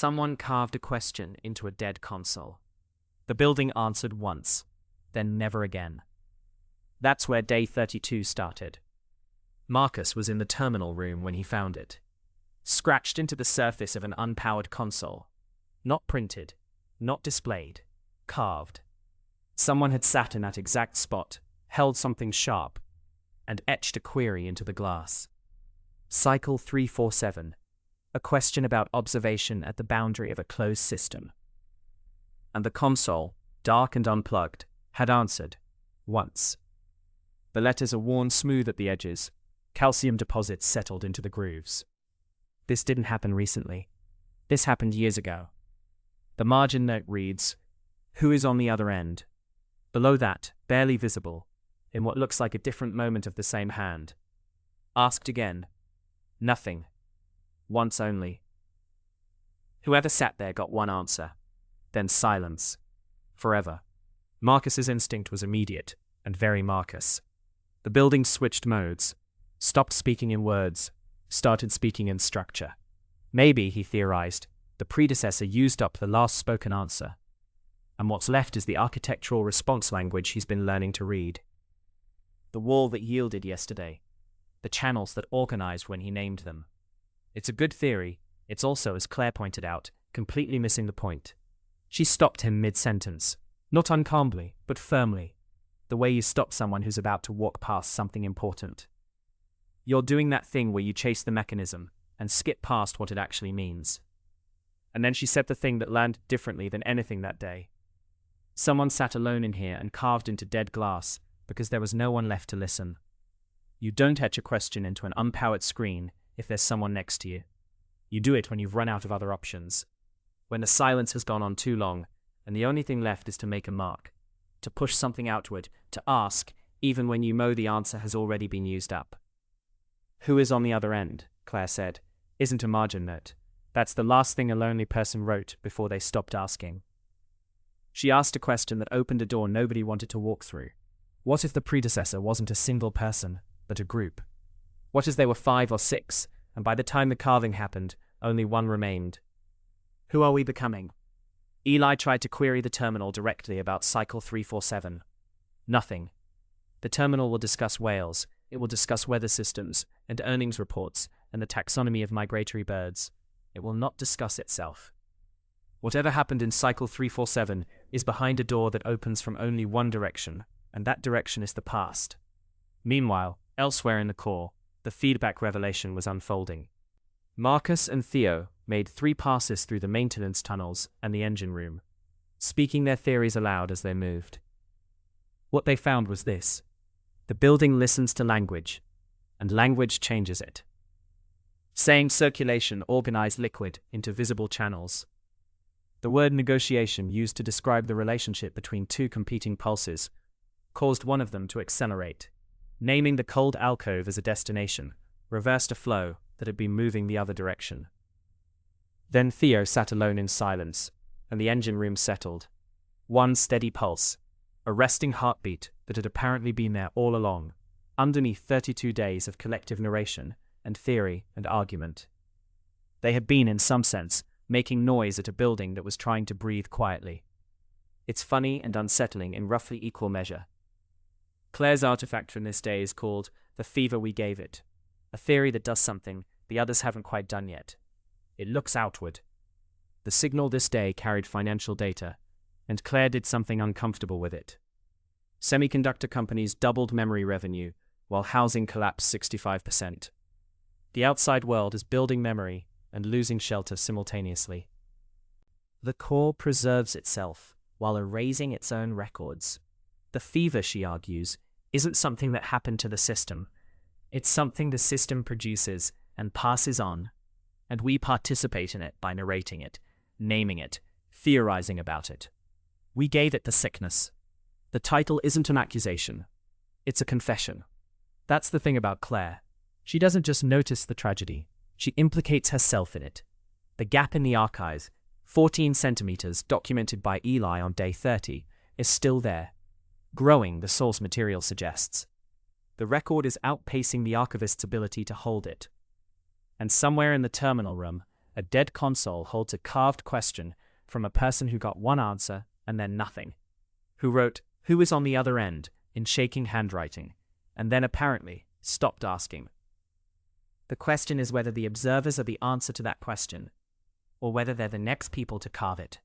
Someone carved a question into a dead console. The building answered once, then never again. That's where day 32 started. Marcus was in the terminal room when he found it. Scratched into the surface of an unpowered console. Not printed, not displayed, carved. Someone had sat in that exact spot, held something sharp, and etched a query into the glass. Cycle 347. A question about observation at the boundary of a closed system. And the console, dark and unplugged, had answered, once. The letters are worn smooth at the edges. Calcium deposits settled into the grooves. This didn't happen recently. This happened years ago. The margin note reads, "Who is on the other end?" Below that, barely visible, in what looks like a different moment of the same hand. Asked again. Nothing. Once only. Whoever sat there got one answer. Then silence. Forever. Marcus's instinct was immediate, and very Marcus. The building switched modes. Stopped speaking in words. Started speaking in structure. Maybe, he theorized, the predecessor used up the last spoken answer. And what's left is the architectural response language he's been learning to read. The wall that yielded yesterday. The channels that organized when he named them. It's a good theory. It's also, as Claire pointed out, completely missing the point. She stopped him mid-sentence. Not uncalmly, but firmly. The way you stop someone who's about to walk past something important. You're doing that thing where you chase the mechanism and skip past what it actually means. And then she said the thing that landed differently than anything that day. Someone sat alone in here and carved into dead glass because there was no one left to listen. You don't etch a question into an unpowered screen if there's someone next to you. You do it when you've run out of other options. When the silence has gone on too long, and the only thing left is to make a mark. To push something outward, to ask, even when you know the answer has already been used up. Who is on the other end, Claire said, isn't a margin note. That's the last thing a lonely person wrote before they stopped asking. She asked a question that opened a door nobody wanted to walk through. What if the predecessor wasn't a single person, but a group? What if they were 5 or 6, and by the time the carving happened, only one remained? Who are we becoming? Eli tried to query the terminal directly about Cycle 347. Nothing. The terminal will discuss whales, it will discuss weather systems, and earnings reports, and the taxonomy of migratory birds. It will not discuss itself. Whatever happened in Cycle 347 is behind a door that opens from only one direction, and that direction is the past. Meanwhile, elsewhere in the core, the feedback revelation was unfolding. Marcus and Theo made 3 passes through the maintenance tunnels and the engine room, speaking their theories aloud as they moved. What they found was this. The building listens to language, and language changes it. Saying circulation organized liquid into visible channels. The word negotiation used to describe the relationship between 2 competing pulses caused one of them to accelerate. Naming the cold alcove as a destination reversed a flow that had been moving the other direction. Then Theo sat alone in silence, and the engine room settled. One steady pulse, a resting heartbeat that had apparently been there all along, underneath 32 days of collective narration and theory and argument. They had been, in some sense, making noise at a building that was trying to breathe quietly. It's funny and unsettling in roughly equal measure. Claire's artifact from this day is called the fever we gave it, a theory that does something the others haven't quite done yet. It looks outward. The signal this day carried financial data, and Claire did something uncomfortable with it. Semiconductor companies doubled memory revenue, while housing collapsed 65%. The outside world is building memory and losing shelter simultaneously. The core preserves itself while erasing its own records. The fever, she argues, isn't something that happened to the system. It's something the system produces and passes on, and we participate in it by narrating it, naming it, theorizing about it. We gave it the sickness. The title isn't an accusation. It's a confession. That's the thing about Claire. She doesn't just notice the tragedy. She implicates herself in it. The gap in the archives, 14 centimeters documented by Eli on day 30, is still there. Growing, the source material suggests. The record is outpacing the archivist's ability to hold it. And somewhere in the terminal room, A dead console holds a carved question from a person who got one answer and then nothing, who wrote, "Who is on the other end?" in shaking handwriting, and then apparently stopped asking. The question is whether the observers are the answer to that question, or whether they're the next people to carve it.